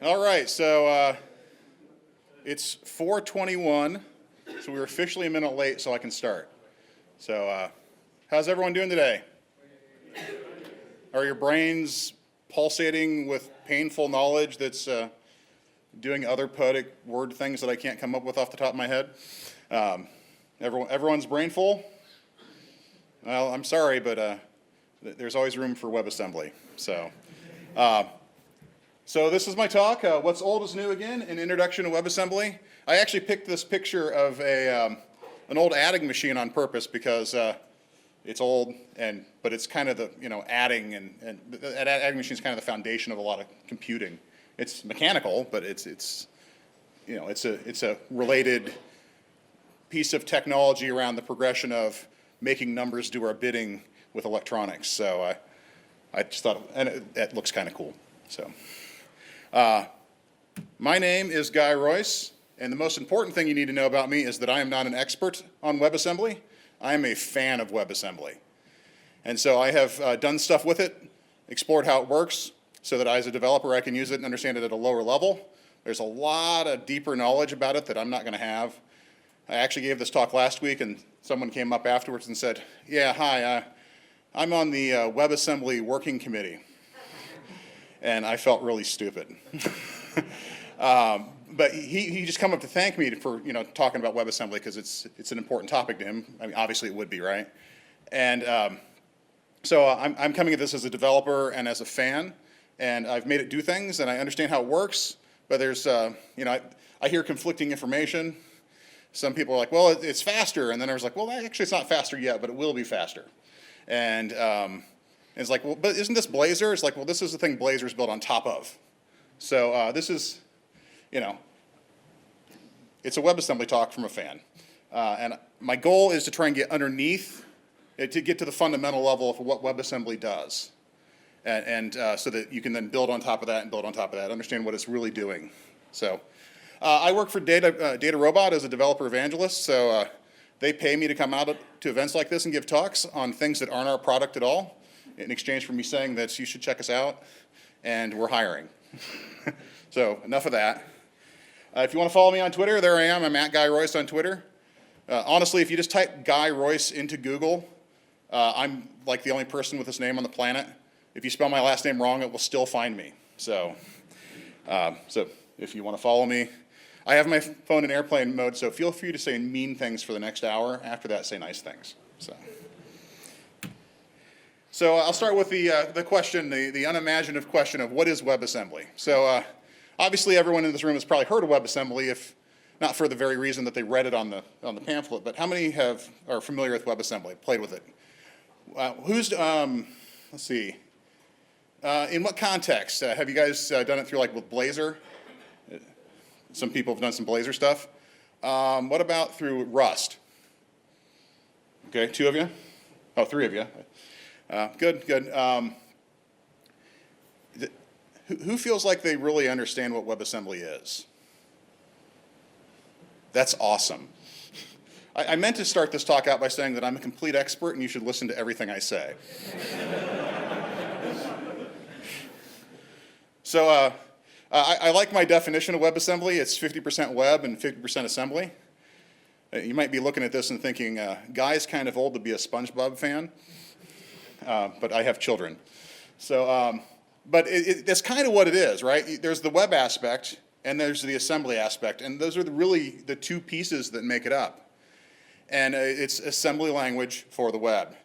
All right, so it's 4:21, so we're officially a minute late, so I can start. So how's everyone doing today? Are your brains pulsating with painful knowledge that's doing other poetic word things that I can't come up with off the top of my head? Everyone's brain full? Well, I'm sorry, but there's always room for WebAssembly. So this is my talk, What's Old is New Again, an introduction to WebAssembly. I actually picked this picture of an old adding machine on purpose because it's old, but it's kind of the, adding, and the adding machine is kind of the foundation of a lot of computing. It's mechanical, but it's a related piece of technology around the progression of making numbers do our bidding with electronics. So I just thought, and it looks kind of cool. So. My name is Guy Royse, and the most important thing you need to know about me is that I am not an expert on WebAssembly. I am a fan of WebAssembly. And so I have done stuff with it, explored how it works, so that as a developer I can use it and understand it at a lower level. There's a lot of deeper knowledge about it that I'm not going to have. I actually gave this talk last week, and someone came up afterwards and said, yeah, hi, I'm on the WebAssembly working committee. And I felt really stupid. But he just come up to thank me for talking about WebAssembly because it's an important topic to him. I mean, obviously it would be, right? And so I'm coming at this as a developer and as a fan, and I've made it do things, and I understand how it works. But there's I hear conflicting information. Some people are like, well, it's faster, and then I was like, well, actually it's not faster yet, but it will be faster. And it's like, well, but isn't this Blazor? It's like, well, this is the thing Blazor's built on top of. So this is, it's a WebAssembly talk from a fan. And my goal is to try and get underneath, to get to the fundamental level of what WebAssembly does. And so that you can then build on top of that and build on top of that, understand what it's really doing. So I work for Data Robot as a developer evangelist. So they pay me to come out to events like this and give talks on things that aren't our product at all, in exchange for me saying that you should check us out, and we're hiring. So enough of that. If you want to follow me on Twitter, there I am. I'm at Guy Royse on Twitter. Honestly, if you just type Guy Royse into Google, I'm like the only person with this name on the planet. If you spell my last name wrong, it will still find me. So if you want to follow me, I have my phone in airplane mode, so feel free to say mean things for the next hour. After that, say nice things. So I'll start with the question, the unimaginative question of what is WebAssembly? So obviously everyone in this room has probably heard of WebAssembly, if not for the very reason that they read it on the pamphlet, but how many are familiar with WebAssembly, played with it? Let's see, in what context? Have you guys done it through with Blazor? Some people have done some Blazor stuff. What about through Rust? Okay, 2 of you? Oh, 3 of you. Good. Who feels like they really understand what WebAssembly is? That's awesome. I meant to start this talk out by saying that I'm a complete expert and you should listen to everything I say. So I like my definition of WebAssembly. It's 50% web and 50% assembly. You might be looking at this and thinking, Guy's kind of old to be a SpongeBob fan. But I have children. So, but that's kind of what it is, right? There's the web aspect and there's the assembly aspect, and those are really the 2 pieces that make it up. And it's assembly language for the web.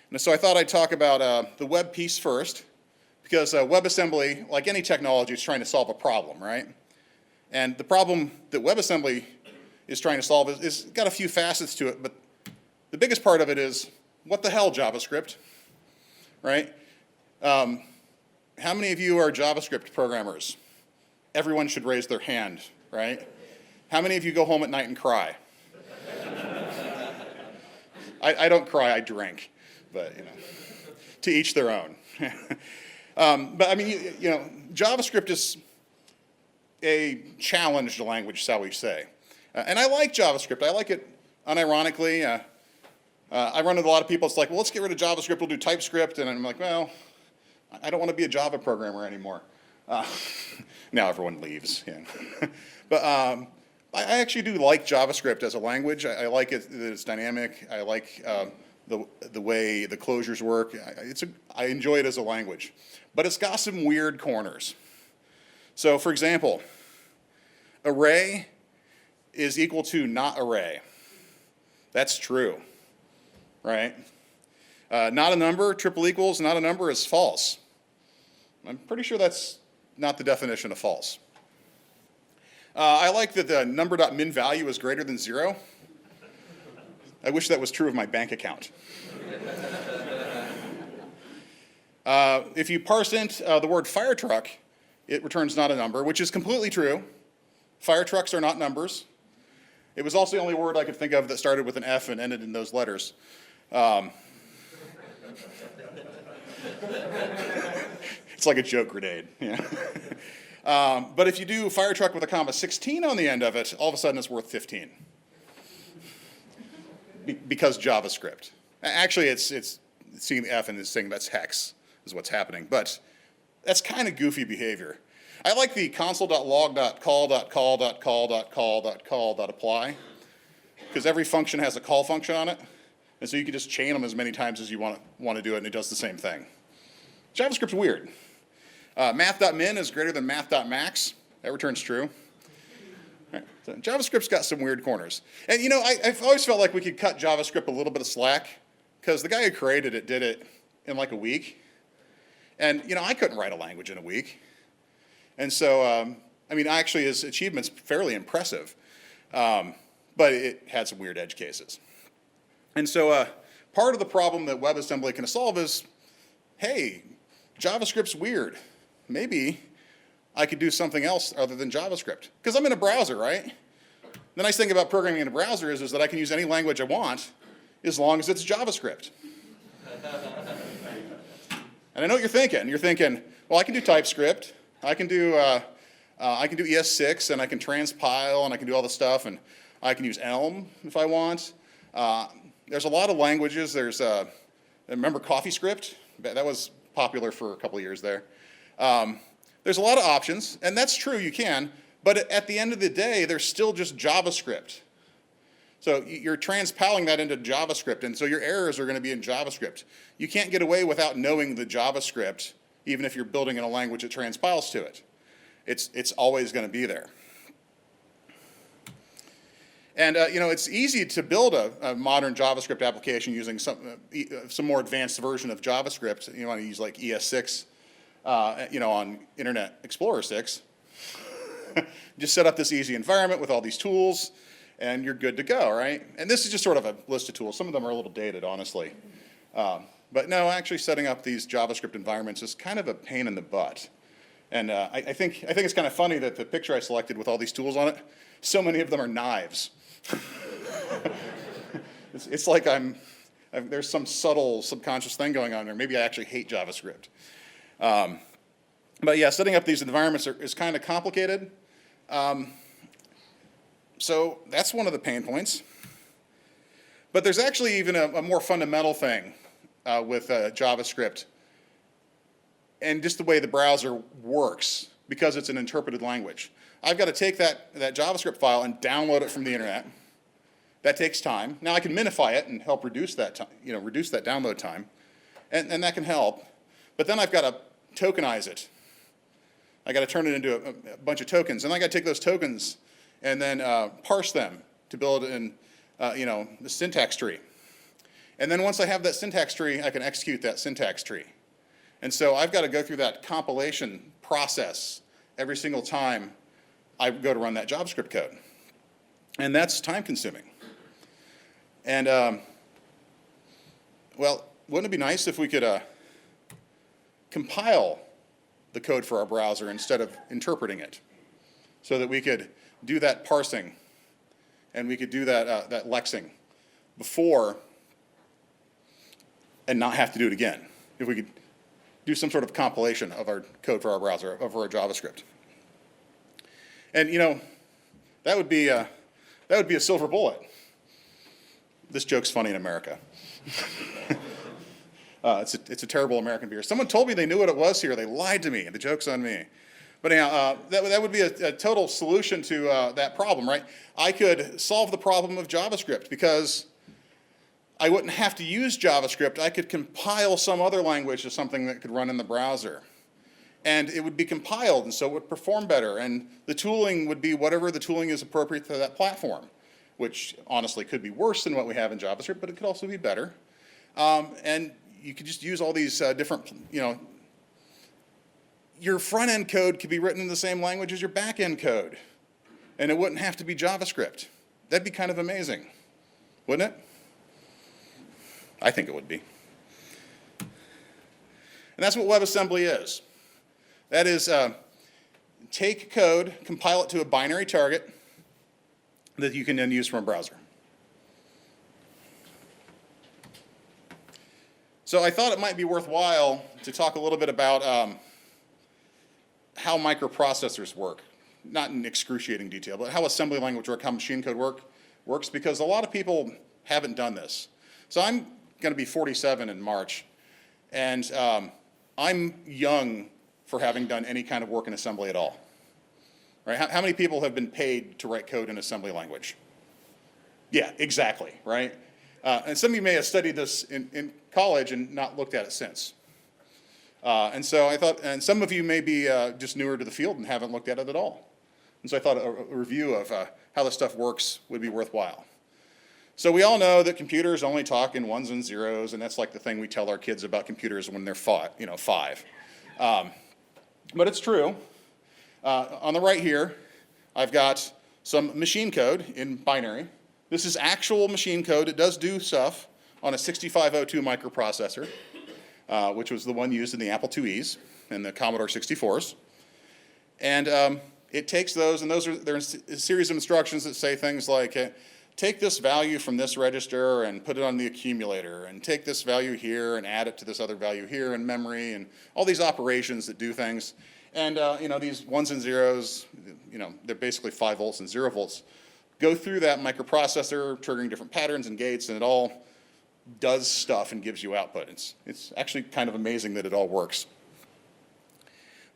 And so I thought I'd talk about the web piece first, because WebAssembly, like any technology, is trying to solve a problem, right? And the problem that WebAssembly is trying to solve is got a few facets to it, but the biggest part of it is, what the hell, JavaScript? Right? How many of you are JavaScript programmers? Everyone should raise their hand, right? How many of you go home at night and cry? I don't cry, I drink, but to each their own. But I mean, JavaScript is a challenged language, shall we say. And I like JavaScript. I like it unironically. I run into a lot of people, it's like, well, let's get rid of JavaScript, we'll do TypeScript. And I'm like, well, I don't want to be a Java programmer anymore. Now everyone leaves. Yeah. But I actually do like JavaScript as a language. I like it that it's dynamic. I like the way the closures work. I enjoy it as a language. But it's got some weird corners. So for example, array is equal to not array. That's true, right? Not a number, triple equals, not a number is false. I'm pretty sure that's not the definition of false. I like that the number.min value is greater than 0. I wish that was true of my bank account. If you parse int the word fire truck, it returns not a number, which is completely true. Fire trucks are not numbers. It was also the only word I could think of that started with an F and ended in those letters. It's like a joke grenade. Yeah. But if you do fire truck with a comma 16 on the end of it, all of a sudden it's worth 15. Because JavaScript. Actually, it's seeing the F and it's saying that's hex is what's happening. But that's kind of goofy behavior. I like the console.log.call.call.call.call.call.apply because every function has a call function on it. And so you can just chain them as many times as you want to do it, and it does the same thing. JavaScript's weird. Math.min is greater than math.max. That returns true. Right. So JavaScript's got some weird corners. And you know, I've always felt like we could cut JavaScript a little bit of slack because the guy who created it did it in like a week. And you know, I couldn't write a language in a week. And so, I mean, actually his achievement's fairly impressive. But it had some weird edge cases. And so part of the problem that WebAssembly can solve is, hey, JavaScript's weird. Maybe I could do something else other than JavaScript. Because I'm in a browser, right? The nice thing about programming in a browser is that I can use any language I want as long as it's JavaScript. And I know what you're thinking. You're thinking, well, I can do TypeScript. I can do ES6, and I can transpile, and I can do all this stuff, and I can use Elm if I want. There's a lot of languages. There's, remember CoffeeScript? That was popular for a couple of years there. There's a lot of options, and that's true, you can, but at the end of the day, there's still just JavaScript. So you're transpiling that into JavaScript, and so your errors are going to be in JavaScript. You can't get away without knowing the JavaScript, even if you're building in a language that transpiles to it. It's always going to be there. And you know, it's easy to build a modern JavaScript application using some more advanced version of JavaScript. You want to use like ES6, you know, on Internet Explorer 6. Just set up this easy environment with all these tools, and you're good to go, right? And this is just sort of a list of tools. Some of them are a little dated, honestly. But no, actually setting up these JavaScript environments is kind of a pain in the butt. And I think it's kind of funny that the picture I selected with all these tools on it, so many of them are knives. It's like there's some subtle subconscious thing going on there. Maybe I actually hate JavaScript. But yeah, setting up these environments is kind of complicated. So that's one of the pain points. But there's actually even a more fundamental thing with JavaScript and just the way the browser works because it's an interpreted language. I've got to take that JavaScript file and download it from the internet. That takes time. Now I can minify it and help reduce that time, reduce that download time, and that can help. But then I've got to tokenize it. I got to turn it into a bunch of tokens, and I got to take those tokens and then parse them to build in, the syntax tree. And then once I have that syntax tree, I can execute that syntax tree. And so I've got to go through that compilation process every single time I go to run that JavaScript code. And that's time consuming. And, well, wouldn't it be nice if we could compile the code for our browser instead of interpreting it so that we could do that parsing and we could do that lexing before and not have to do it again. If we could do some sort of compilation of our code for our browser, of our JavaScript. And that would be a silver bullet. This joke's funny in America. It's a terrible American beer. Someone told me they knew what it was here. They lied to me. The joke's on me. But anyhow, that would be a total solution to that problem, right? I could solve the problem of JavaScript because I wouldn't have to use JavaScript. I could compile some other language to something that could run in the browser. And it would be compiled, and so it would perform better. And the tooling would be whatever the tooling is appropriate to that platform, which honestly could be worse than what we have in JavaScript, but it could also be better. And you could just use all these different, your front-end code could be written in the same language as your back-end code, and it wouldn't have to be JavaScript. That'd be kind of amazing, wouldn't it? I think it would be. And that's what WebAssembly is. That is, take code, compile it to a binary target that you can then use from a browser. So I thought it might be worthwhile to talk a little bit about how microprocessors work. Not in excruciating detail, but how assembly language works, how machine code works, because a lot of people haven't done this. So I'm going to be 47 in March, and I'm young for having done any kind of work in assembly at all. Right? How many people have been paid to write code in assembly language? Yeah, exactly, right? And some of you may have studied this in college and not looked at it since. And so I thought, and some of you may be just newer to the field and haven't looked at it at all. And so I thought a review of how this stuff works would be worthwhile. So we all know that computers only talk in ones and zeros, and that's like the thing we tell our kids about computers when they're five. But it's true. On the right here, I've got some machine code in binary. This is actual machine code. It does do stuff on a 6502 microprocessor, which was the one used in the Apple IIes and the Commodore 64s. And it takes those, and they're a series of instructions that say things like, take this value from this register and put it on the accumulator, and take this value here and add it to this other value here in memory, and all these operations that do things. And these ones and zeros, they're basically 5 volts and 0 volts, go through that microprocessor, triggering different patterns and gates, and it all does stuff and gives you output. It's actually kind of amazing that it all works.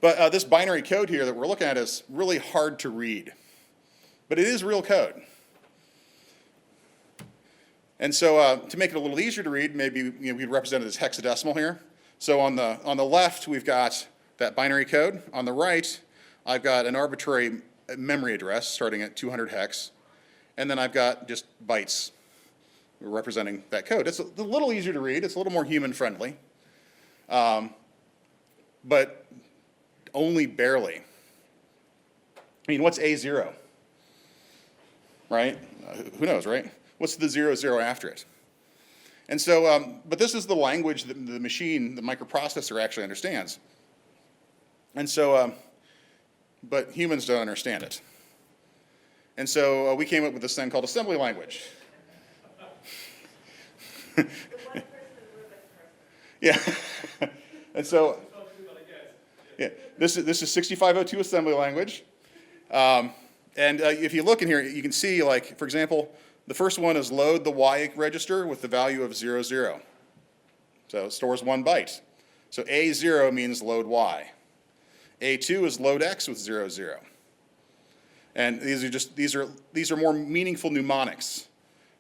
But this binary code here that we're looking at is really hard to read, but it is real code. And so to make it a little easier to read, maybe we represent it as hexadecimal here. So on the left, we've got that binary code. On the right, I've got an arbitrary memory address starting at 200 hex. And then I've got just bytes representing that code. It's a little easier to read. It's a little more human-friendly. But only barely. I mean, what's A0? Right? Who knows, right? What's the 00 after it? And so, but this is the language that the machine, the microprocessor, actually understands. And so, but humans don't understand it. And so we came up with this thing called assembly language. Yeah. And so, yeah, this is 6502 assembly language. And if you look in here, you can see, like, for example, the first one is load the Y register with the value of 00. So it stores 1 byte. So A0 means load Y. A2 is load X with 00. And these are more meaningful mnemonics.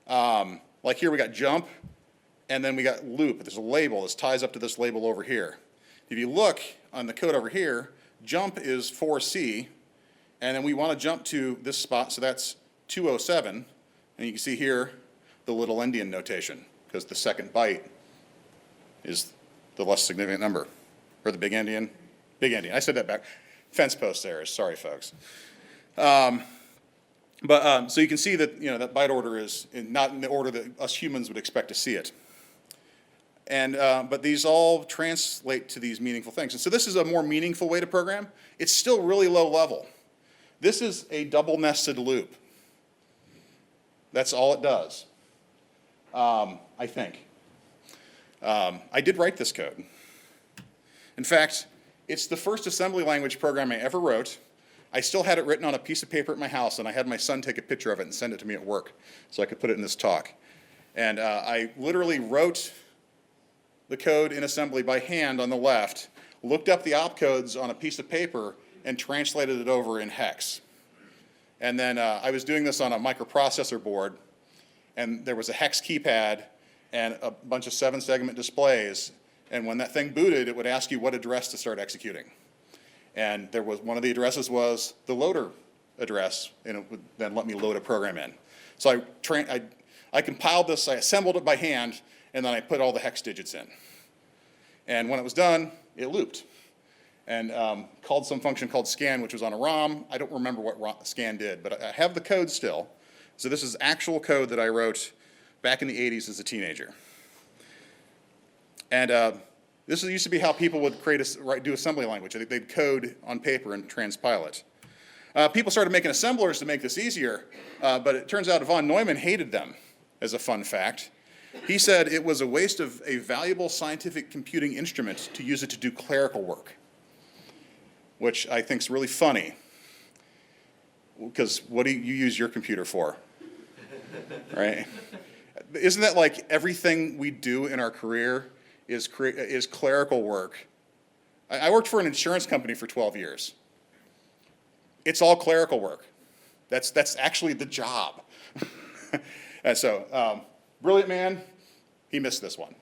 Like here we got jump, and then we got loop. There's a label. This ties up to this label over here. If you look on the code over here, jump is 4C, and then we want to jump to this spot, so that's 207. And you can see here the little endian notation, because the second byte is the less significant number. Or the big endian. Big endian. I said that back. Fence post errors. Sorry, folks. So you can see that that byte order is not in the order that us humans would expect to see it. And but these all translate to these meaningful things. And so this is a more meaningful way to program. It's still really low level. This is a double nested loop. That's all it does, I think. I did write this code. In fact, it's the first assembly language program I ever wrote. I still had it written on a piece of paper at my house, and I had my son take a picture of it and send it to me at work so I could put it in this talk. And I literally wrote the code in assembly by hand on the left, looked up the opcodes on a piece of paper, and translated it over in hex. And then I was doing this on a microprocessor board, and there was a hex keypad and a bunch of 7-segment displays. And when that thing booted, it would ask you what address to start executing. And there was one of the addresses was the loader address, and it would then let me load a program in. So I compiled this, I assembled it by hand, and then I put all the hex digits in. And when it was done, it looped and called some function called scan, which was on a ROM. I don't remember what scan did, but I have the code still. So this is actual code that I wrote back in the 80s as a teenager. And this used to be how people would do assembly language. They'd code on paper and transpile it. People started making assemblers to make this easier, but it turns out von Neumann hated them, as a fun fact. He said it was a waste of a valuable scientific computing instrument to use it to do clerical work, which I think is really funny, because what do you use your computer for, right? Isn't that like everything we do in our career is clerical work? I worked for an insurance company for 12 years. It's all clerical work. That's actually the job. And so, brilliant man, he missed this one.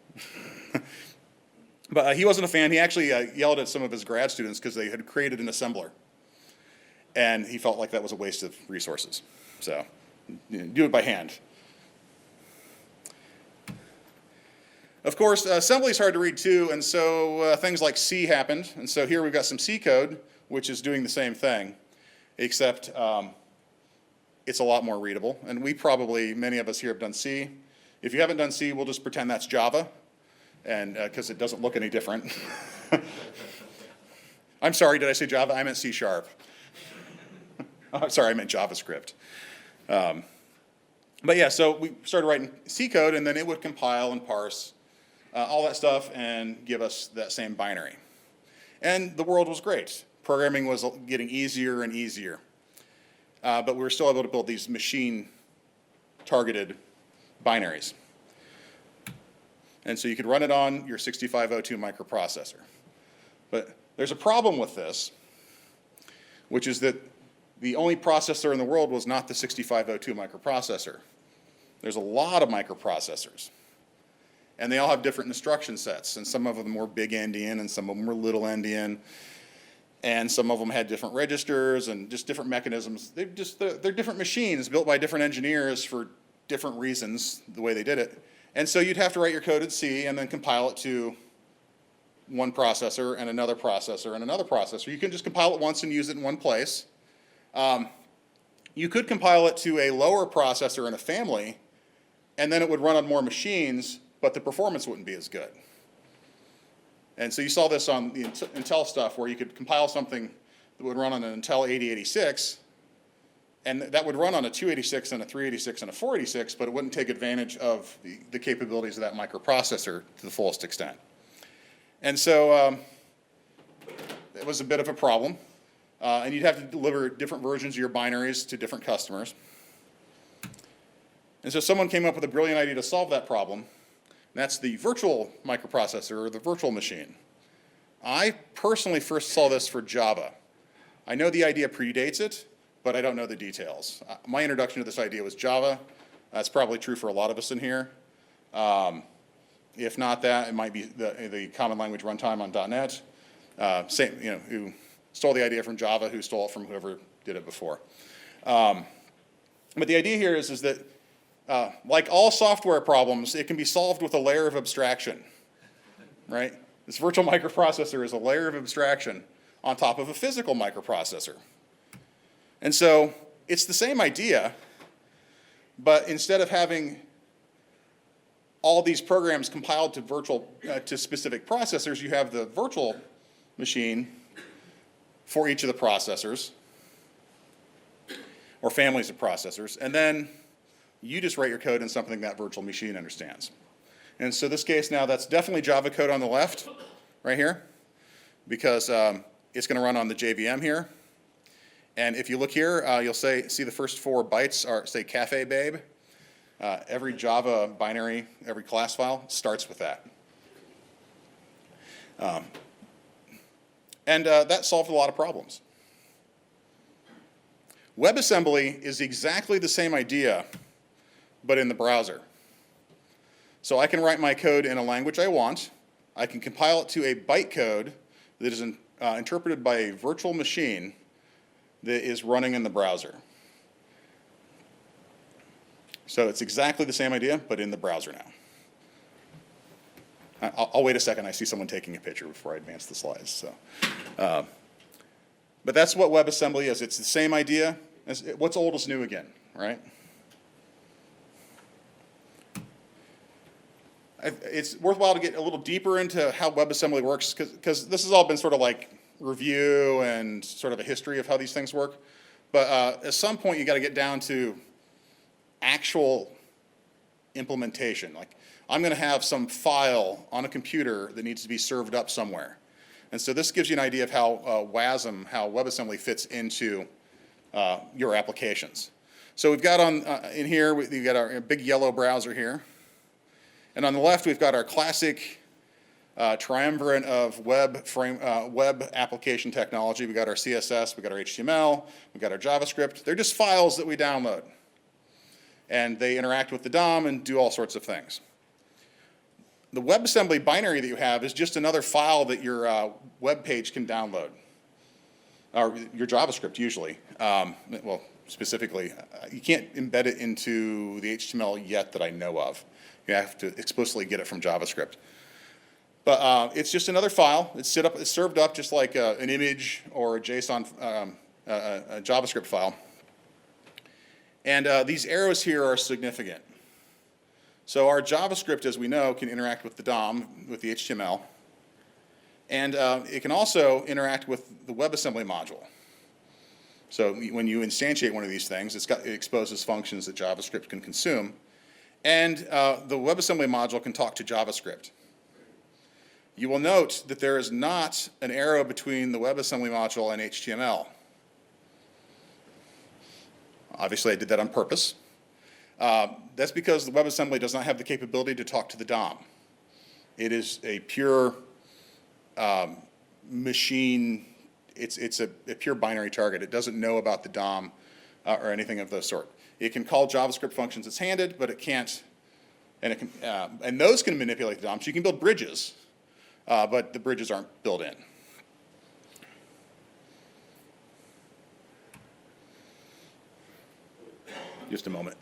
But he wasn't a fan. He actually yelled at some of his grad students because they had created an assembler. And he felt like that was a waste of resources. So, do it by hand. Of course, assembly is hard to read too, and so things like C happened. And so here we've got some C code, which is doing the same thing, except it's a lot more readable. And many of us here have done C. If you haven't done C, we'll just pretend that's Java, and because it doesn't look any different. I'm sorry, did I say Java? I meant C#. Oh, sorry, I meant JavaScript. But yeah, so we started writing C code, and then it would compile and parse all that stuff and give us that same binary. And the world was great. Programming was getting easier and easier. But we were still able to build these machine-targeted binaries. And so you could run it on your 6502 microprocessor. But there's a problem with this, which is that the only processor in the world was not the 6502 microprocessor. There's a lot of microprocessors. And they all have different instruction sets. And some of them were big endian, and some of them were little endian. And some of them had different registers and just different mechanisms. They're different machines built by different engineers for different reasons, the way they did it. And so you'd have to write your code in C and then compile it to one processor and another processor and another processor. You can just compile it once and use it in one place. You could compile it to a lower processor in a family, and then it would run on more machines, but the performance wouldn't be as good. And so you saw this on the Intel stuff, where you could compile something that would run on an Intel 8086, and that would run on a 286 and a 386 and a 486, but it wouldn't take advantage of the capabilities of that microprocessor to the fullest extent. And so it was a bit of a problem. And you'd have to deliver different versions of your binaries to different customers. And so someone came up with a brilliant idea to solve that problem. And that's the virtual microprocessor, or the virtual machine. I personally first saw this for Java. I know the idea predates it, but I don't know the details. My introduction to this idea was Java. That's probably true for a lot of us in here. If not that, it might be the common language runtime on .NET. Who stole the idea from Java, who stole it from whoever did it before. But the idea here is that, like all software problems, it can be solved with a layer of abstraction, right? This virtual microprocessor is a layer of abstraction on top of a physical microprocessor. And so it's the same idea, but instead of having all these programs compiled to specific processors, you have the virtual machine for each of the processors, or families of processors, and then you just write your code in something that virtual machine understands. And so this case now, that's definitely Java code on the left, right here, because it's going to run on the JVM here. And if you look here, you'll see the first 4 bytes are, say, cafe babe. Every Java binary, every class file starts with that. And that solved a lot of problems. WebAssembly is exactly the same idea, but in the browser. So I can write my code in a language I want. I can compile it to a bytecode that is interpreted by a virtual machine that is running in the browser. So it's exactly the same idea, but in the browser now. I'll wait a second. I see someone taking a picture before I advance the slides. So, but that's what WebAssembly is. It's the same idea. What's old is new again, right? It's worthwhile to get a little deeper into how WebAssembly works, because this has all been sort of like review and sort of a history of how these things work. But at some point, you got to get down to actual implementation. Like, I'm going to have some file on a computer that needs to be served up somewhere. And so this gives you an idea of how WASM, how WebAssembly fits into your applications. So we've got in here, we've got our big yellow browser here. And on the left, we've got our classic triumvirate of web application technology. We've got our CSS, we've got our HTML, we've got our JavaScript. They're just files that we download. And they interact with the DOM and do all sorts of things. The WebAssembly binary that you have is just another file that your web page can download, or your JavaScript usually. Well, specifically, you can't embed it into the HTML yet that I know of. You have to explicitly get it from JavaScript. But it's just another file. It's served up just like an image or a JSON, a JavaScript file. And these arrows here are significant. So our JavaScript, as we know, can interact with the DOM, with the HTML. And it can also interact with the WebAssembly module. So when you instantiate one of these things, it exposes functions that JavaScript can consume. And the WebAssembly module can talk to JavaScript. You will note that there is not an arrow between the WebAssembly module and HTML. Obviously, I did that on purpose. That's because the WebAssembly does not have the capability to talk to the DOM. It is a pure machine. It's a pure binary target. It doesn't know about the DOM or anything of the sort. It can call JavaScript functions it's handed, but it can't. And those can manipulate the DOM. So you can build bridges, but the bridges aren't built in. Just a moment.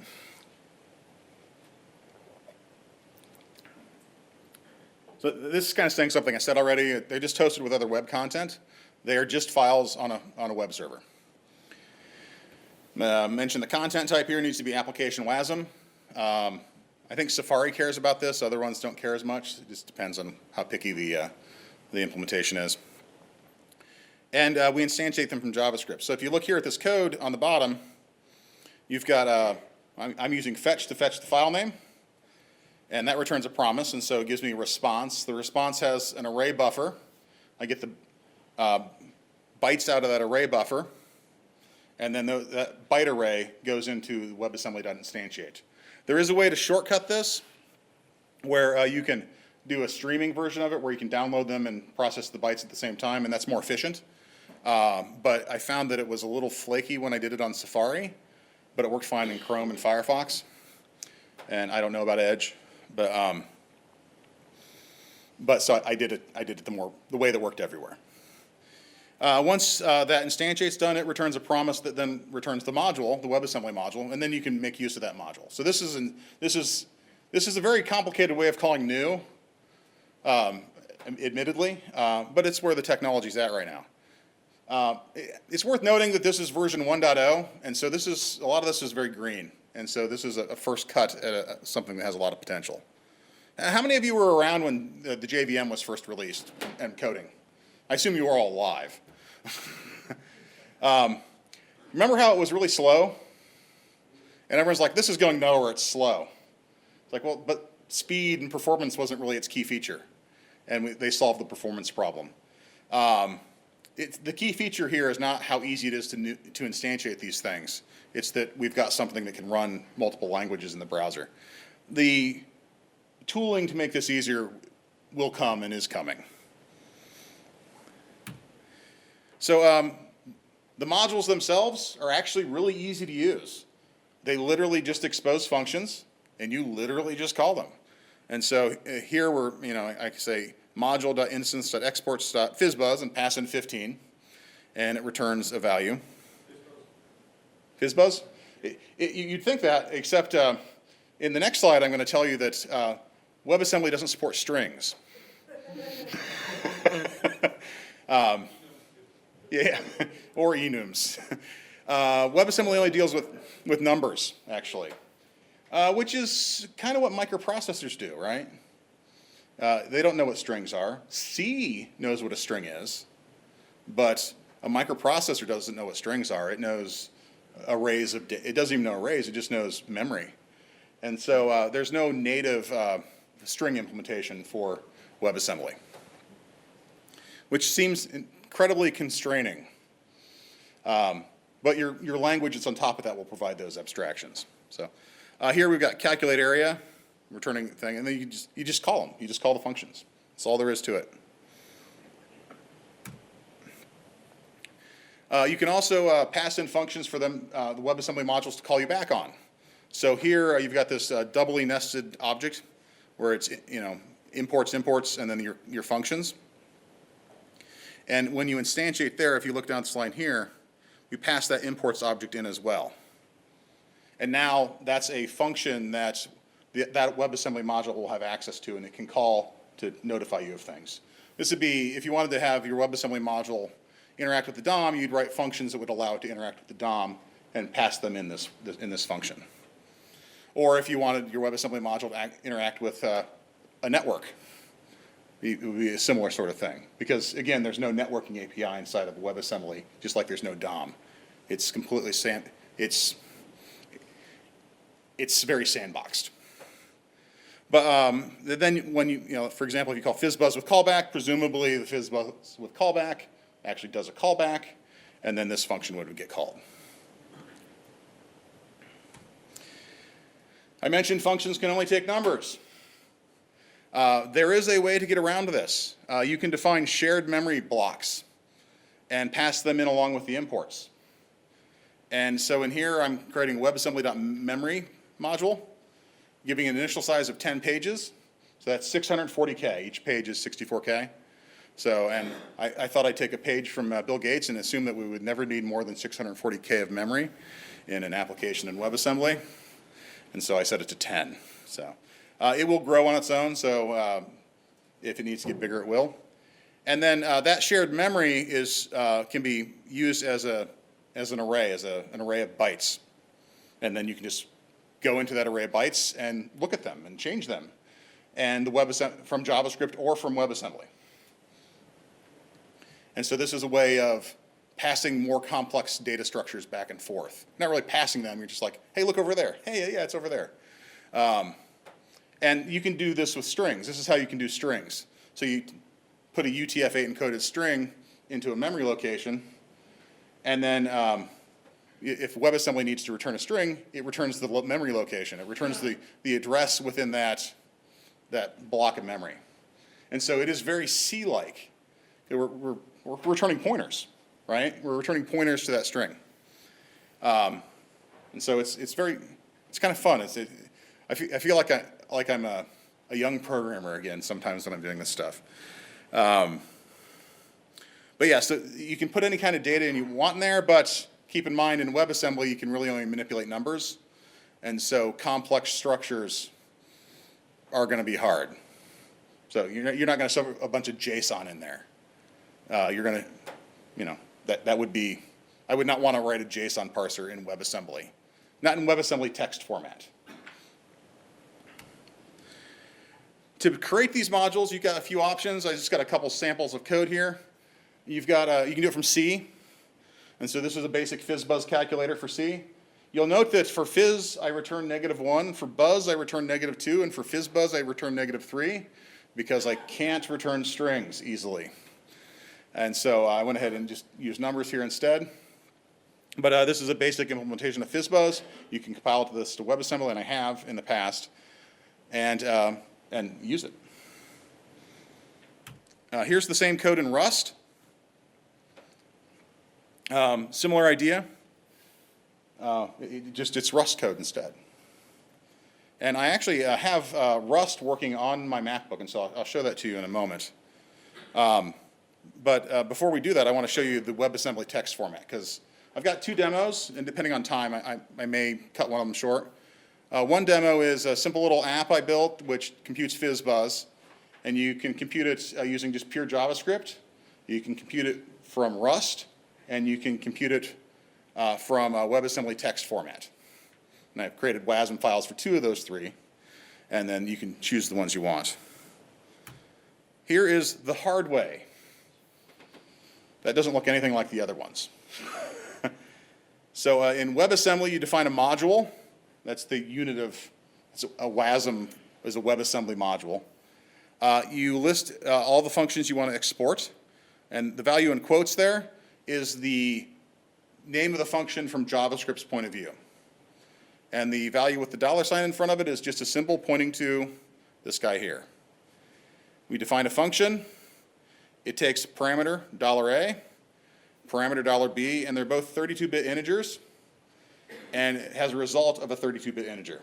So this is kind of saying something I said already. They're just hosted with other web content. They are just files on a web server. Mentioned the content type here needs to be application WASM. I think Safari cares about this. Other ones don't care as much. It just depends on how picky the implementation is. And we instantiate them from JavaScript. So if you look here at this code on the bottom, you've got, I'm using fetch to fetch the file name. And that returns a promise, and so it gives me a response. The response has an array buffer. I get the bytes out of that array buffer. And then that byte array goes into WebAssembly.instantiate. There is a way to shortcut this where you can do a streaming version of it where you can download them and process the bytes at the same time, and that's more efficient. But I found that it was a little flaky when I did it on Safari, but it worked fine in Chrome and Firefox. And I don't know about Edge, but so I did it the way that worked everywhere. Once that instantiate's done, it returns a promise that then returns the module, the WebAssembly module, and then you can make use of that module. So this is a very complicated way of calling new, admittedly, but it's where the technology's at right now. It's worth noting that this is version 1.0, and so a lot of this is very green, and so this is a first cut at something that has a lot of potential. How many of you were around when the JVM was first released and coding? I assume you were all alive. Remember how it was really slow? And everyone's like, this is going nowhere, it's slow. It's like, well, but speed and performance wasn't really its key feature. And they solved the performance problem. The key feature here is not how easy it is to instantiate these things. It's that we've got something that can run multiple languages in the browser. The tooling to make this easier will come and is coming. So The modules themselves are actually really easy to use. They literally just expose functions, and you literally just call them. And so here we're, I can say module.instance.exports.fizzbuzz and pass in 15, and it returns a value. Fizzbuzz? You'd think that, except in the next slide I'm going to tell you that WebAssembly doesn't support strings. Yeah, or enums. WebAssembly only deals with numbers, actually, which is kind of what microprocessors do, right? They don't know what strings are. C knows what a string is, but a microprocessor doesn't know what strings are. It knows arrays of, it doesn't even know arrays, it just knows memory. And so there's no native string implementation for WebAssembly, which seems incredibly constraining. But your language that's on top of that will provide those abstractions. So here we've got calculate area, returning thing, and then you just call them. You just call the functions. That's all there is to it. You can also pass in functions for them, the WebAssembly modules to call you back on. So here you've got this doubly nested object where it's imports, and then your functions. And when you instantiate there, if you look down this line here, you pass that imports object in as well. And now that's a function that that WebAssembly module will have access to, and it can call to notify you of things. This would be, if you wanted to have your WebAssembly module interact with the DOM, you'd write functions that would allow it to interact with the DOM and pass them in this function. Or if you wanted your WebAssembly module to interact with a network, it would be a similar sort of thing. Because again, there's no networking API inside of WebAssembly, just like there's no DOM. It's completely it's very sandboxed. But then when for example, if you call Fizzbuzz with callback, presumably the Fizzbuzz with callback actually does a callback, and then this function would get called. I mentioned functions can only take numbers. There is a way to get around this. You can define shared memory blocks and pass them in along with the imports. And so in here, I'm creating a WebAssembly.memory module, giving an initial size of 10 pages. So that's 640K. Each page is 64K. So, and I thought I'd take a page from Bill Gates and assume that we would never need more than 640K of memory in an application in WebAssembly. And so I set it to 10. So it will grow on its own, so if it needs to get bigger, it will. And then that shared memory is, can be used as an array of bytes. And then you can just go into that array of bytes and look at them and change them. And the from JavaScript or from WebAssembly. And so this is a way of passing more complex data structures back and forth. Not really passing them, you're just like, hey, look over there. Hey, yeah, it's over there. And you can do this with strings. This is how you can do strings. So you put a UTF-8 encoded string into a memory location, and then if WebAssembly needs to return a string, it returns the memory location. It returns the address within that block of memory. And so it is very C-like. We're returning pointers, right? We're returning pointers to that string. And so it's kind of fun. I feel like I'm a young programmer again sometimes when I'm doing this stuff. But yeah, so you can put any kind of data you want in there, but keep in mind in WebAssembly you can really only manipulate numbers, and so complex structures are going to be hard. So you're not going to shove a bunch of JSON in there. You're going to, that would be, I would not want to write a JSON parser in WebAssembly. Not in WebAssembly text format. To create these modules, you've got a few options. I just got a couple samples of code here. You've got, you can do it from C. And so this is a basic Fizzbuzz calculator for C. You'll note that for Fizz, I return -1. For Buzz, I return -2. And for Fizzbuzz, I return -3 because I can't return strings easily. And so I went ahead and just used numbers here instead. But this is a basic implementation of Fizzbuzz. You can compile this to WebAssembly, and I have in the past, and use it. Here's the same code in Rust. Similar idea. It's Rust code instead. And I actually have Rust working on my MacBook, and so I'll show that to you in a moment. But before we do that, I want to show you the WebAssembly text format, because I've got two demos, and depending on time, I may cut one of them short. One demo is a simple little app I built, which computes Fizzbuzz, and you can compute it using just pure JavaScript. You can compute it from Rust, and you can compute it from WebAssembly Text Format. And I've created WASM files for two of those three, and then you can choose the ones you want. Here is the hard way. That doesn't look anything like the other ones. So in WebAssembly, you define a module. That's the unit of, a WASM is a WebAssembly module. You list all the functions you want to export, and the value in quotes there is the name of the function from JavaScript's point of view. And the value with the $ in front of it is just a symbol pointing to this guy here. We define a function. It takes parameter $A, parameter $B, and they're both 32-bit integers, and it has a result of a 32-bit integer.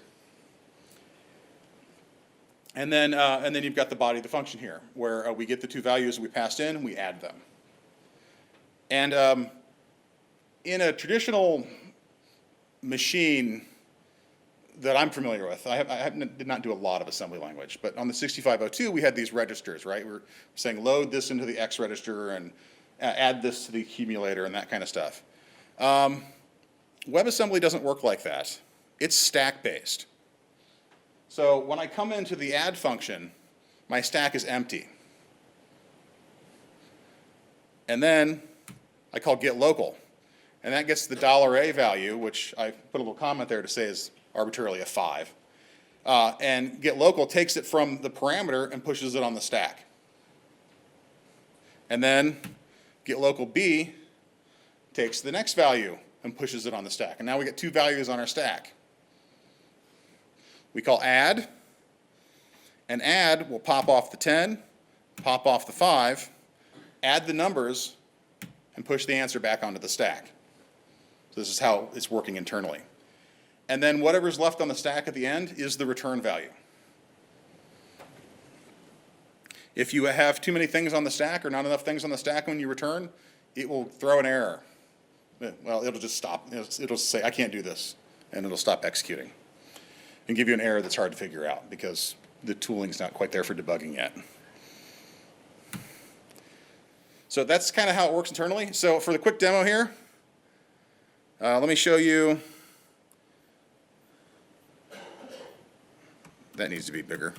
And then you've got the body of the function here, where we get the two values we passed in, we add them. And in a traditional machine that I'm familiar with, I did not do a lot of assembly language, but on the 6502 we had these registers, right? We're saying load this into the X register and add this to the accumulator and that kind of stuff. WebAssembly doesn't work like that. It's stack-based. So when I come into the add function, my stack is empty. And then I call getLocal, and that gets the $A value, which I put a little comment there to say is arbitrarily a 5. And getLocal takes it from the parameter and pushes it on the stack. And then getLocal B takes the next value and pushes it on the stack. And now we get two values on our stack. We call add, and add will pop off the 10, pop off the 5, add the numbers, and push the answer back onto the stack. So this is how it's working internally. And then whatever's left on the stack at the end is the return value. If you have too many things on the stack or not enough things on the stack when you return, it will throw an error. Well, it'll just stop. It'll say, I can't do this, and it'll stop executing and give you an error that's hard to figure out because the tooling's not quite there for debugging yet. So that's kind of how it works internally. So for the quick demo here, let me show you. That needs to be bigger.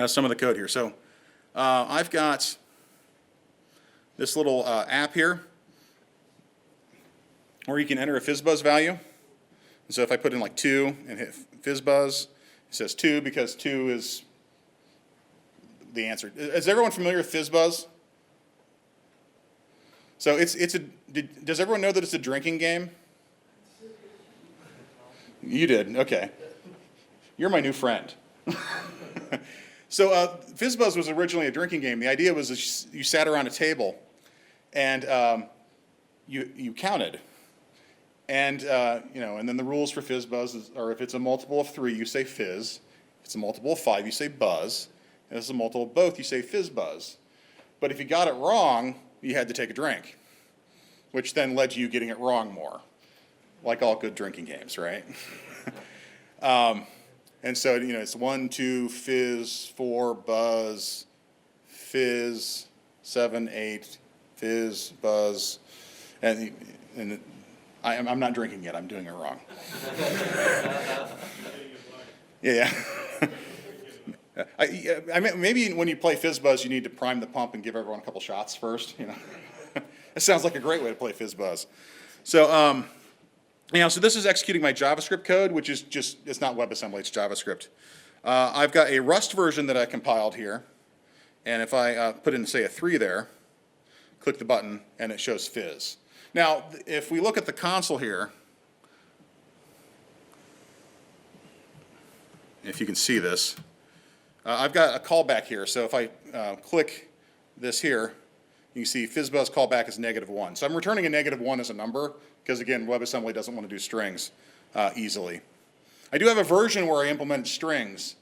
Some of the code here. So I've got this little app here where you can enter a Fizzbuzz value. And so if I put in like 2 and hit Fizzbuzz, it says 2 because 2 is the answer. Is everyone familiar with Fizzbuzz? So does everyone know that it's a drinking game? You did, okay. You're my new friend. So Fizzbuzz was originally a drinking game. The idea was you sat around a table and you counted. And and then the rules for Fizzbuzz are if it's a multiple of 3, you say fizz. If it's a multiple of 5, you say buzz. And if it's a multiple of both, you say Fizzbuzz. But if you got it wrong, you had to take a drink, which then led to you getting it wrong more, like all good drinking games, right? And so, it's 1, 2, fizz, 4, buzz, fizz, 7, 8, fizz, buzz, and I'm not drinking yet. I'm doing it wrong. Yeah. Maybe when you play Fizzbuzz, you need to prime the pump and give everyone a couple shots first. It sounds like a great way to play Fizzbuzz. So, so this is executing my JavaScript code, which is it's not WebAssembly, it's JavaScript. I've got a Rust version that I compiled here, and if I put in, say, a 3 there, click the button, and it shows fizz. Now, if we look at the console here, if you can see this, I've got a callback here. So if I click this here, you can see Fizzbuzz callback is -1. So I'm returning a -1 as a number because, again, WebAssembly doesn't want to do strings easily. I do have a version where I implemented strings,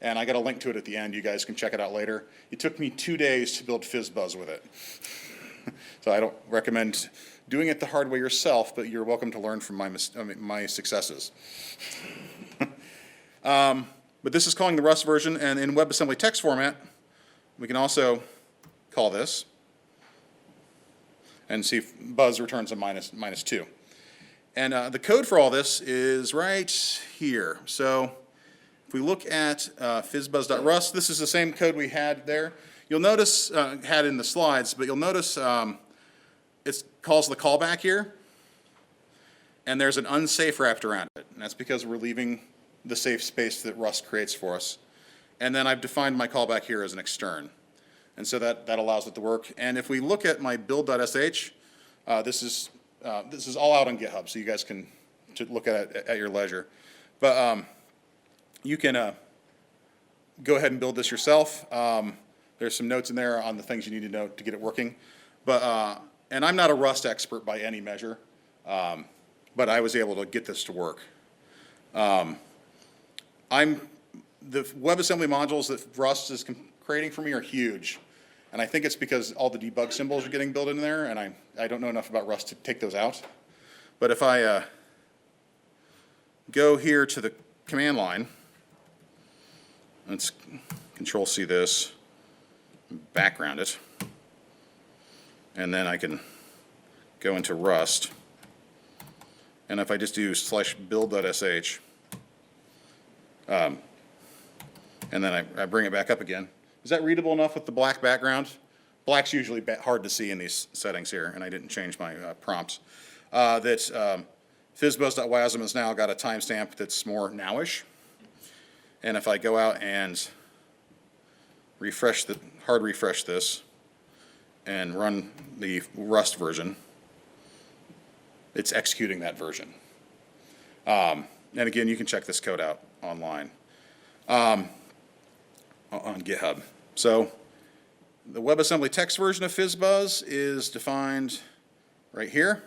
and I got a link to it at the end. You guys can check it out later. It took me 2 days to build Fizzbuzz with it. So I don't recommend doing it the hard way yourself, but you're welcome to learn from my successes. But this is calling the Rust version, and in WebAssembly Text Format, we can also call this and see if buzz returns a -2. And the code for all this is right here. So if we look at fizzbuzz.rust, this is the same code we had there. You'll notice, had in the slides, but you'll notice it calls the callback here, and there's an unsafe wrapped around it. And that's because we're leaving the safe space that Rust creates for us. And then I've defined my callback here as an extern. And so that allows it to work. And if we look at my build.sh, this is all out on GitHub, so you guys can look at it at your leisure. But you can go ahead and build this yourself. There's some notes in there on the things you need to know to get it working. But and I'm not a Rust expert by any measure, but I was able to get this to work. The WebAssembly modules that Rust is creating for me are huge. And I think it's because all the debug symbols are getting built in there, and I don't know enough about Rust to take those out. But if I go here to the command line, let's Control-C this, background it, and then I can go into Rust. And if I just do /build.sh, and then I bring it back up again. Is that readable enough with the black background? Black's usually hard to see in these settings here, and I didn't change my prompts. That fizzbuzz.wasm has now got a timestamp that's more nowish. And if I go out and hard refresh this and run the Rust version, it's executing that version. And again, you can check this code out online on GitHub. So the WebAssembly text version of Fizzbuzz is defined right here.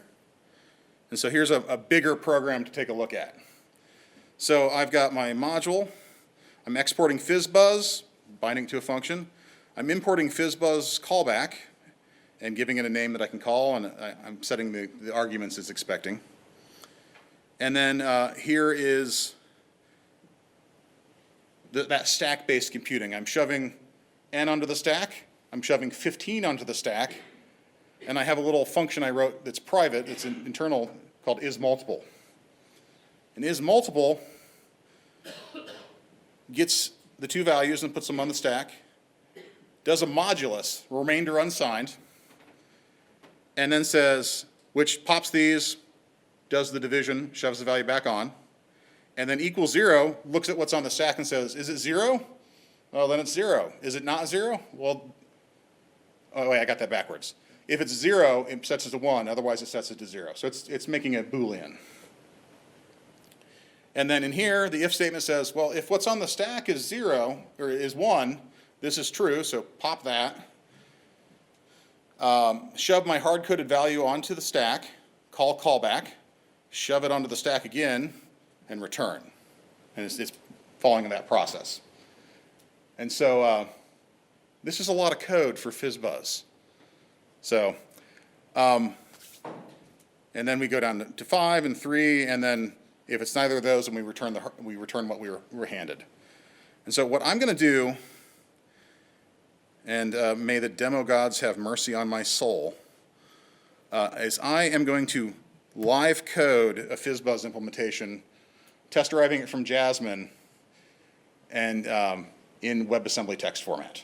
And so here's a bigger program to take a look at. So I've got my module. I'm exporting Fizzbuzz, binding to a function. I'm importing Fizzbuzz callback and giving it a name that I can call, and I'm setting the arguments it's expecting. And then here is that stack-based computing. I'm shoving n onto the stack. I'm shoving 15 onto the stack. And I have a little function I wrote that's private, it's internal, called isMultiple. And isMultiple gets the two values and puts them on the stack, does a modulus, remainder unsigned, and then says, which pops these, does the division, shoves the value back on, and then equals 0, looks at what's on the stack and says, is it 0? Well, then it's 0. Is it not 0? Well, oh wait, I got that backwards. If it's 0, it sets it to 1, otherwise it sets it to 0. So it's making a Boolean. And then in here, the if statement says, well, if what's on the stack is 0, or is 1, this is true, so pop that. Shove my hard-coded value onto the stack, call callback, shove it onto the stack again, and return. And it's following that process. And so this is a lot of code for Fizzbuzz. So, and then we go down to 5 and 3, and then if it's neither of those, then we return what we were handed. And so what I'm going to do, and may the demo gods have mercy on my soul, is I am going to live code a Fizzbuzz implementation, test deriving it from Jasmine, and in WebAssembly text format.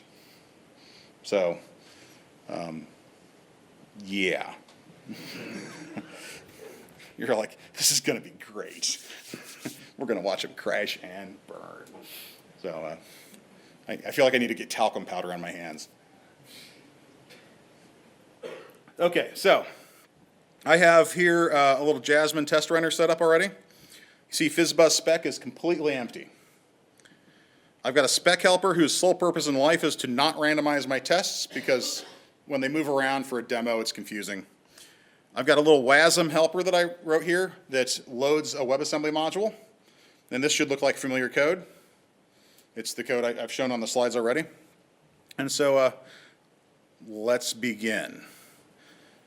So, yeah. You're like, this is going to be great. We're going to watch them crash and burn. So I feel like I need to get talcum powder on my hands. Okay, so I have here a little Jasmine test runner set up already. You see Fizzbuzz spec is completely empty. I've got a spec helper whose sole purpose in life is to not randomize my tests because when they move around for a demo, it's confusing. I've got a little WASM helper that I wrote here that loads a WebAssembly module. And this should look like familiar code. It's the code I've shown on the slides already. And so let's begin.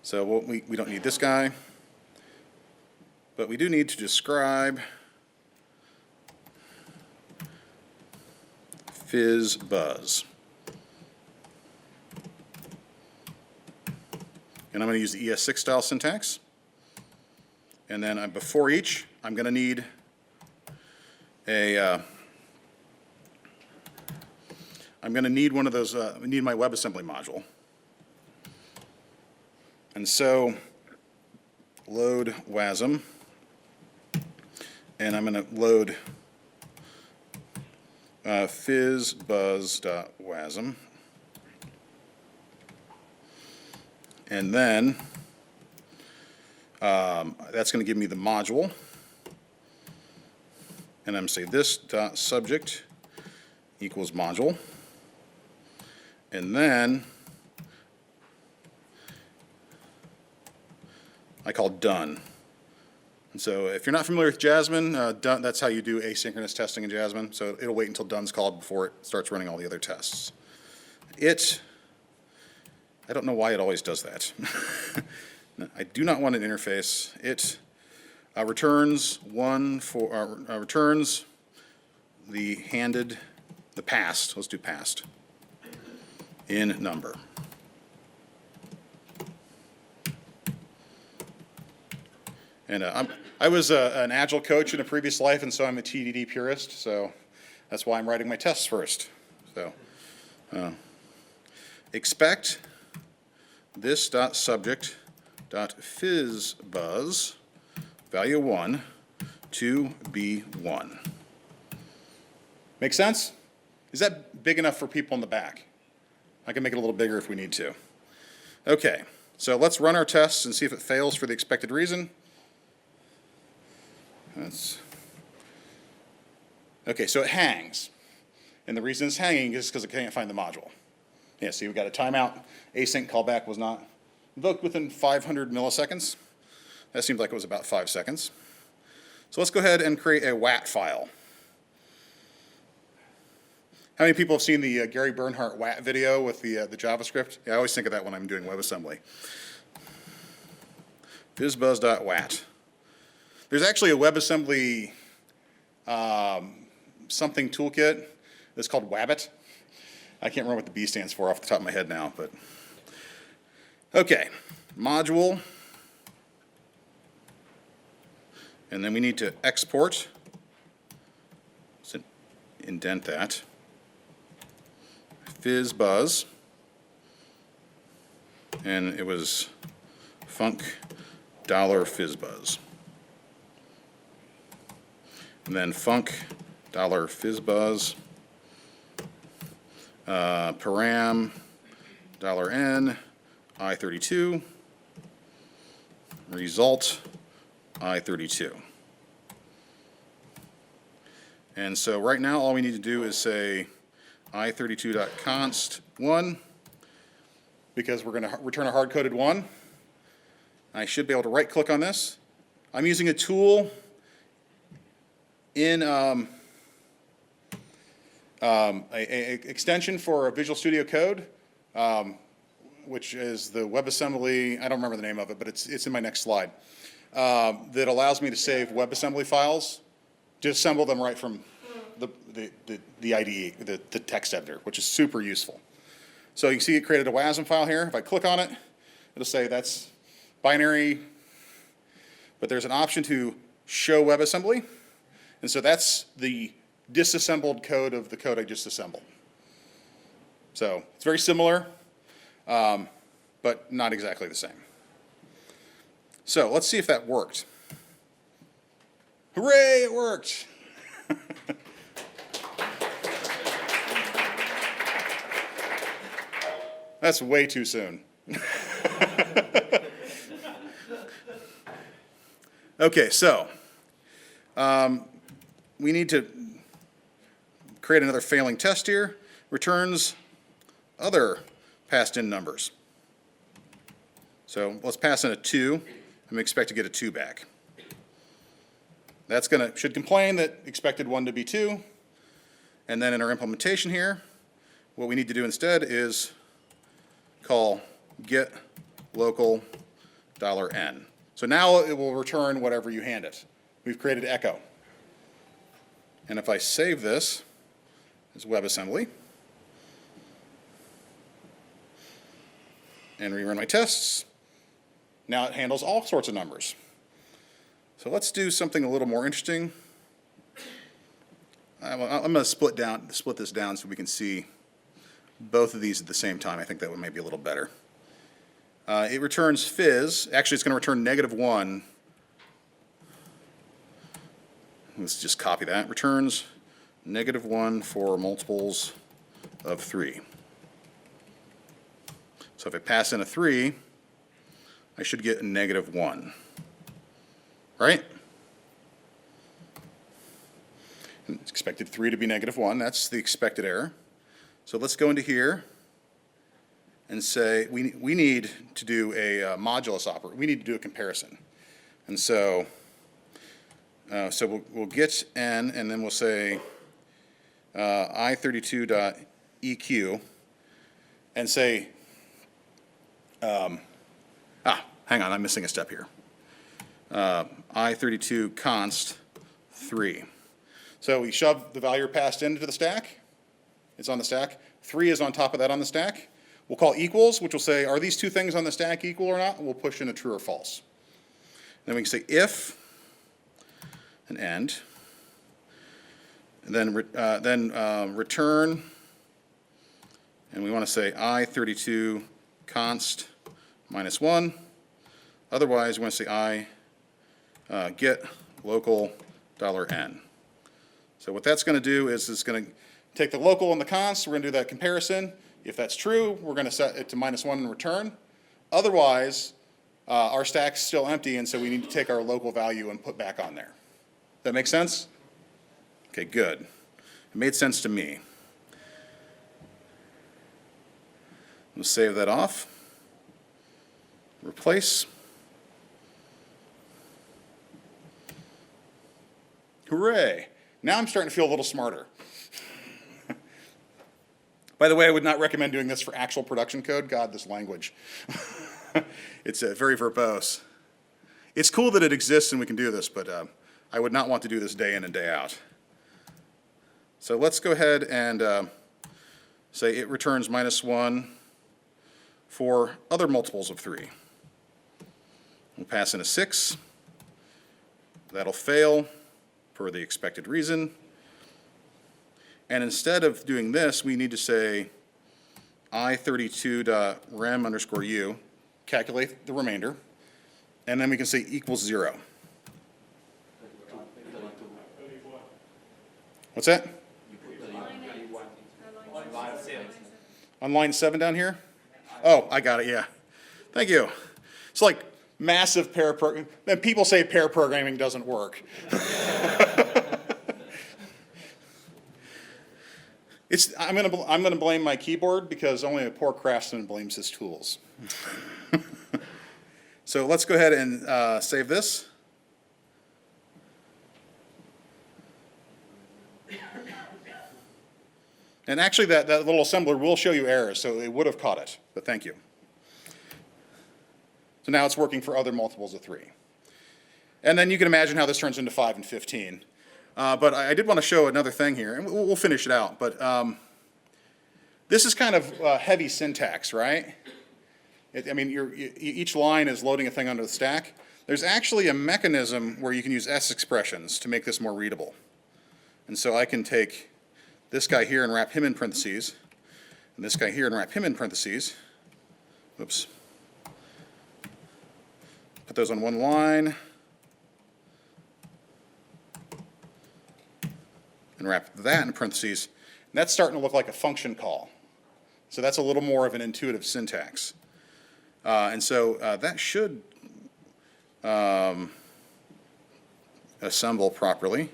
So we don't need this guy, but we do need to describe Fizzbuzz. And I'm going to use the ES6 style syntax. And then before each, I'm going to need I'm going to need one of those, need my WebAssembly module. And so load WASM, and I'm going to load fizzbuzz.wasm. And then that's going to give me the module. And I'm going to say this dot subject equals module. And then I call done. And so if you're not familiar with Jasmine, done, that's how you do asynchronous testing in Jasmine. So it'll wait until done's called before it starts running all the other tests. I don't know why it always does that. I do not want an interface. It returns returns the past, let's do past, in number. And I was an Agile coach in a previous life, and so I'm a TDD purist, so that's why I'm writing my tests first. So expect this dot subject dot fizzbuzz value 1 to be 1. Make sense? Is that big enough for people in the back? I can make it a little bigger if we need to. Okay, so let's run our tests and see if it fails for the expected reason. Okay, so it hangs. And the reason it's hanging is because it can't find the module. Yeah, see, we got a timeout. Async callback was not invoked within 500 milliseconds. That seemed like it was about 5 seconds. So let's go ahead and create a WAT file. How many people have seen the Gary Bernhardt WAT video with the JavaScript? Yeah, I always think of that when I'm doing WebAssembly. Fizzbuzz.wat. There's actually a WebAssembly something toolkit that's called wabbit. I can't remember what the B stands for off the top of my head now, but okay, module, and then we need to export, so indent that, Fizzbuzz, and it was func $fizzbuzz, and then func $fizzbuzz, param $n I32, result I32. And so right now all we need to do is say I32.const 1 because we're going to return a hard-coded 1. I should be able to right-click on this. I'm using a tool in an extension for Visual Studio Code, which is the WebAssembly, I don't remember the name of it, but it's in my next slide, that allows me to save WebAssembly files, to assemble them right from the IDE, the text editor, which is super useful. So you can see it created a WASM file here. If I click on it, it'll say that's binary, but there's an option to show WebAssembly, and so that's the disassembled code of the code I just assembled. So it's very similar, but not exactly the same. So let's see if that worked. Hooray, it worked! That's way too soon. Okay, so we need to create another failing test here, returns other passed in numbers. So let's pass in a 2, and we expect to get a 2 back. That's should complain that expected 1 to be 2, and then in our implementation here, what we need to do instead is call get local $n. So now it will return whatever you hand it. We've created echo. And if I save this as WebAssembly and rerun my tests, now it handles all sorts of numbers. So let's do something a little more interesting. I'm going to split this down so we can see both of these at the same time. I think that would maybe be a little better. It returns fizz. Actually, it's going to return -1. Let's just copy that. Returns -1 for multiples of 3. So if I pass in a 3, I should get a -1. Right? And it's expected 3 to be -1. That's the expected error. So let's go into here and say we need to do a modulus operator. We need to do a comparison. And so we'll get n, and then we'll say i32.eq, and say, hang on, I'm missing a step here. i32 const 3. So we shove the value passed into the stack. It's on the stack. 3 is on top of that on the stack. We'll call equals, which will say, are these two things on the stack equal or not? And we'll push in a true or false. Then we can say if and end, and then return, and we want to say i32 const -1. Otherwise, we want to say get local $n. So what that's going to do is it's going to take the local and the const. We're going to do that comparison. If that's true, we're going to set it to -1 and return. Otherwise, our stack's still empty, and so we need to take our local value and put back on there. That make sense? Okay, good. It made sense to me. We'll save that off. Replace. Hooray. Now I'm starting to feel a little smarter. By the way, I would not recommend doing this for actual production code. God, this language. It's very verbose. It's cool that it exists and we can do this, but I would not want to do this day in and day out. So let's go ahead and say it returns -1 for other multiples of 3. We'll pass in a 6. That'll fail for the expected reason. And instead of doing this, we need to say i32.rem_u, calculate the remainder, and then we can say equals 0. What's that? On line 7 down here? Oh, I got it, yeah. Thank you. It's like massive pair programming. Then people say pair programming doesn't work. I'm going to blame my keyboard because only a poor craftsman blames his tools. So let's go ahead and save this. And actually that little assembler will show you errors, so it would have caught it, but thank you. So now it's working for other multiples of 3. And then you can imagine how this turns into 5 and 15. But I did want to show another thing here, and we'll finish it out. But this is kind of heavy syntax, right? Each line is loading a thing onto the stack. There's actually a mechanism where you can use S expressions to make this more readable. And so I can take this guy here and wrap him in parentheses, and this guy here and wrap him in parentheses. Oops. Put those on one line. And wrap that in parentheses. And that's starting to look like a function call. So that's a little more of an intuitive syntax. And so that should assemble properly.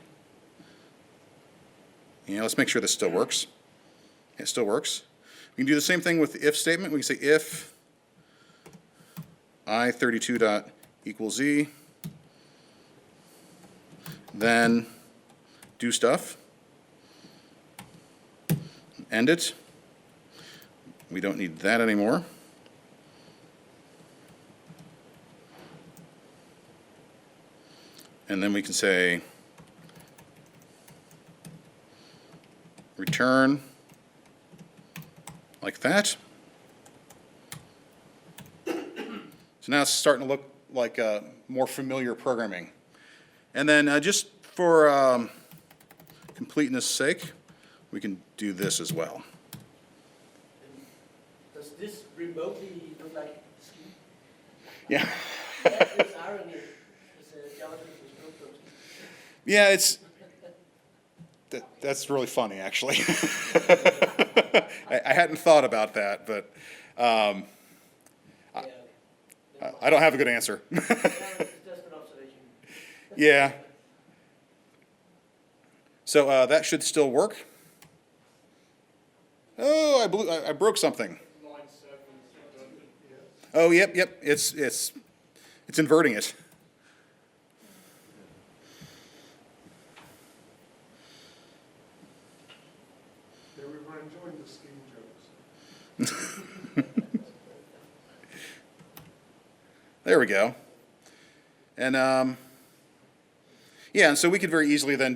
Let's make sure this still works. It still works. We can do the same thing with the if statement. We can say if I32 dot equals z, then do stuff, end it. We don't need that anymore. And then we can say return like that. So now it's starting to look like more familiar programming. And then just for completeness sake, we can do this as well. Does this remotely look like scheme? Yeah. That is irony. JavaScript is built from scheme. Yeah, that's really funny, actually. I hadn't thought about that, but I don't have a good answer. It's just an observation. Yeah. So that should still work. Oh, I broke something. Oh, yep. It's inverting it. Yeah, we were enjoying the scheme jokes. There we go. And yeah, and so we could very easily then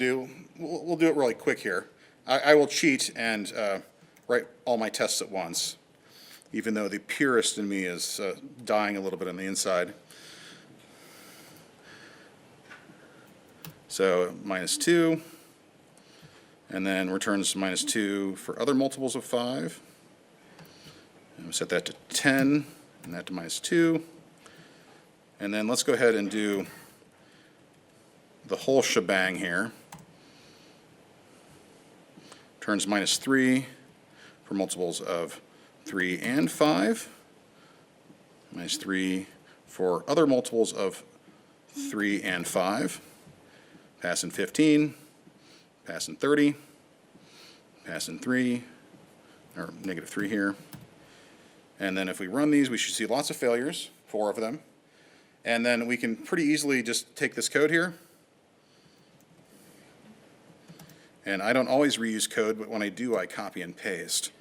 we'll do it really quick here. I will cheat and write all my tests at once, even though the purist in me is dying a little bit on the inside. So -2, and then returns -2 for other multiples of 5. And we'll set that to 10, and that to -2. And then let's go ahead and do the whole shebang here. Turns -3 for multiples of 3 and 5. -3 for other multiples of 3 and 5. Pass in 15, pass in 30, pass in 3, or -3 here. And then if we run these, we should see lots of failures, 4 of them. And then we can pretty easily just take this code here. And I don't always reuse code, but when I do, I copy and paste.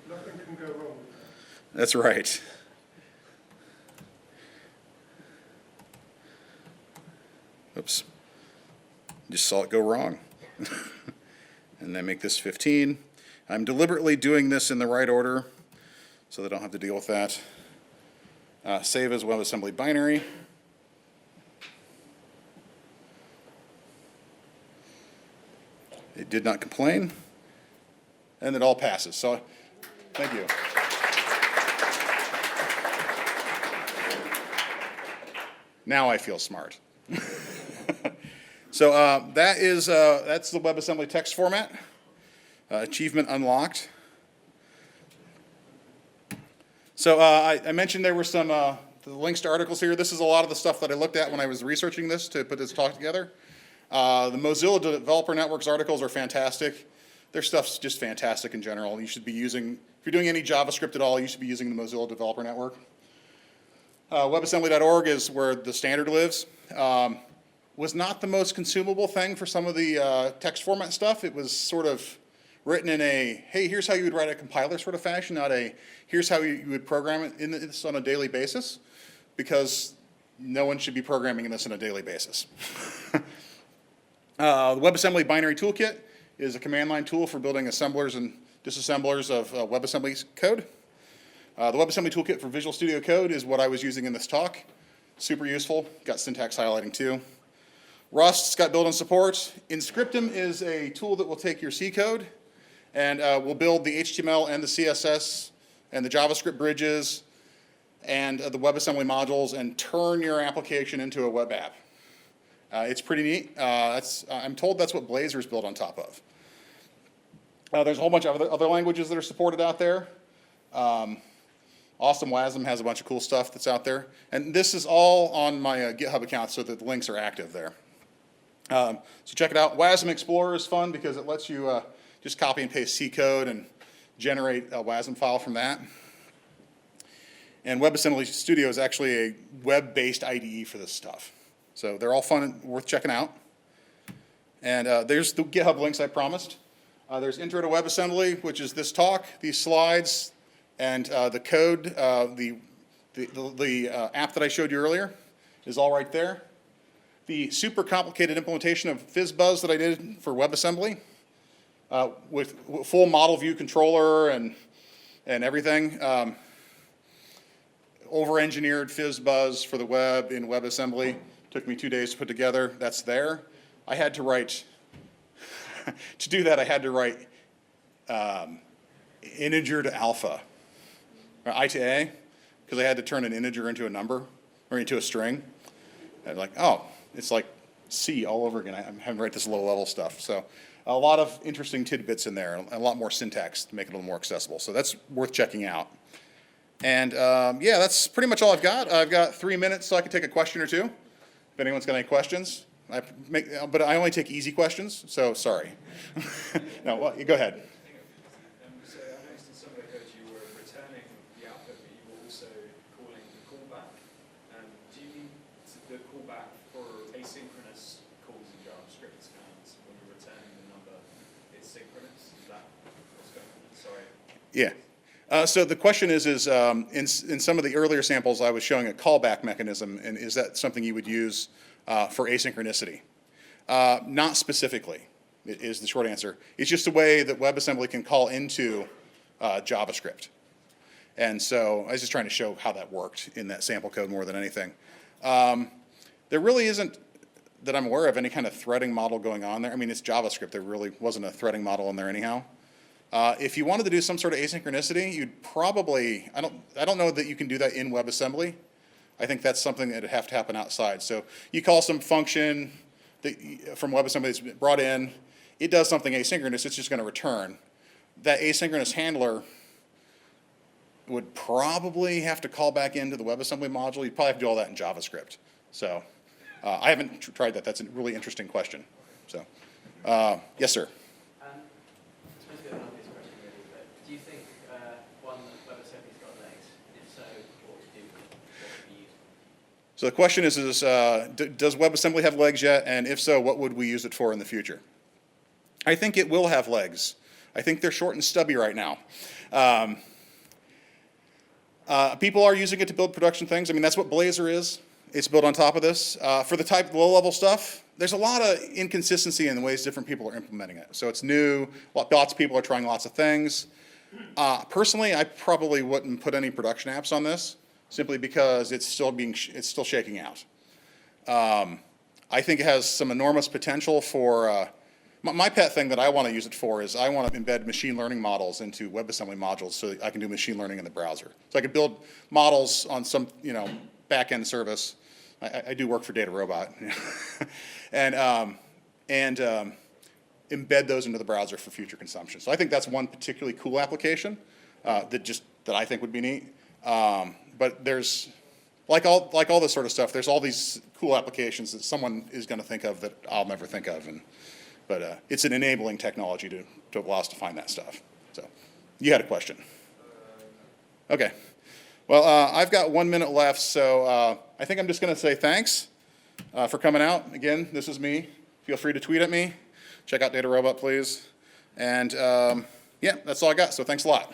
Nothing can go wrong. That's right. Oops. Just saw it go wrong. And then make this 15. I'm deliberately doing this in the right order so they don't have to deal with that. Save as WebAssembly binary. It did not complain. And it all passes. So thank you. Now I feel smart. So that's the WebAssembly text format. Achievement unlocked. So I mentioned there were some the links to articles here. This is a lot of the stuff that I looked at when I was researching this to put this talk together. The Mozilla Developer Network's articles are fantastic. Their stuff's just fantastic in general. You should be using, if you're doing any JavaScript at all, you should be using the Mozilla Developer Network. WebAssembly.org is where the standard lives. Was not the most consumable thing for some of the text format stuff. It was sort of written in a, hey, here's how you would write a compiler sort of fashion, not a, here's how you would program it in this on a daily basis, because no one should be programming in this on a daily basis. The WebAssembly binary toolkit is a command line tool for building assemblers and disassemblers of WebAssembly code. The WebAssembly toolkit for Visual Studio Code is what I was using in this talk. Super useful. Got syntax highlighting too. Rust's got built-in support. Inscriptum is a tool that will take your C code and will build the HTML and the CSS and the JavaScript bridges and the WebAssembly modules and turn your application into a web app. It's pretty neat. I'm told that's what Blazor is built on top of. There's a whole bunch of other languages that are supported out there. Awesome WASM has a bunch of cool stuff that's out there. And this is all on my GitHub account so that the links are active there. So check it out. WASM Explorer is fun because it lets you just copy and paste C code and generate a WASM file from that. And WebAssembly Studio is actually a web-based IDE for this stuff. So they're all fun and worth checking out. And there's the GitHub links I promised. There's Intro to WebAssembly, which is this talk, these slides, and the code, the app that I showed you earlier is all right there. The super complicated implementation of Fizzbuzz that I did for WebAssembly with full model view controller and everything. Over-engineered Fizzbuzz for the web in WebAssembly. Took me 2 days to put together. That's there. I had to write, to do that I had to write integer to alpha, or I to A, because I had to turn an integer into a number, or into a string. And like, oh, it's like C all over again. I'm having to write this low-level stuff. So a lot of interesting tidbits in there, and a lot more syntax to make it a little more accessible. So that's worth checking out. And yeah, that's pretty much all I've got. I've got 3 minutes so I can take a question or two, if anyone's got any questions. But I only take easy questions, so sorry. No, well, go ahead. So I noticed in some of the code you were returning the output, but you were also calling the callback. Do you mean the callback for asynchronous calls in JavaScript commands when you're returning the number, it's synchronous? Is that what's going on? Sorry. Yeah. So the question is in some of the earlier samples I was showing a callback mechanism, and is that something you would use for asynchronicity? Not specifically, is the short answer. It's just a way that WebAssembly can call into JavaScript. And so I was just trying to show how that worked in that sample code more than anything. There really isn't, that I'm aware of, any kind of threading model going on there. I mean, it's JavaScript. There really wasn't a threading model in there anyhow. If you wanted to do some sort of asynchronicity, you'd probably, I don't know that you can do that in WebAssembly. I think that's something that would have to happen outside. So you call some function that, from WebAssembly that's brought in, it does something asynchronous, it's just going to return. That asynchronous handler would probably have to call back into the WebAssembly module. You'd probably have to do all that in JavaScript. So I haven't tried that. That's a really interesting question. So yes, sir. Do you think one that WebAssembly's got legs? If so, what would you do? What would you use? So the question is does WebAssembly have legs yet? And if so, what would we use it for in the future? I think it will have legs. I think they're short and stubby right now. People are using it to build production things. I mean, that's what Blazor is. It's built on top of this. For the type low-level stuff, there's a lot of inconsistency in the ways different people are implementing it. So it's new. Lots of people are trying lots of things. Personally, I probably wouldn't put any production apps on this, simply because it's still shaking out. I think it has some enormous potential for. My pet thing that I want to use it for is I want to embed machine learning models into WebAssembly modules so that I can do machine learning in the browser. So I could build models on some back-end service. I do work for DataRobot, and embed those into the browser for future consumption. So I think that's one particularly cool application that I think would be neat. But there's like all this sort of stuff. There's all these cool applications that someone is going to think of that I'll never think of, but it's an enabling technology to allow us to find that stuff. So you had a question. Okay. Well, I've got 1 minute left, so I think I'm just going to say thanks for coming out. Again, this is me. Feel free to tweet at me. Check out DataRobot, please. And yeah, that's all I got, so thanks a lot.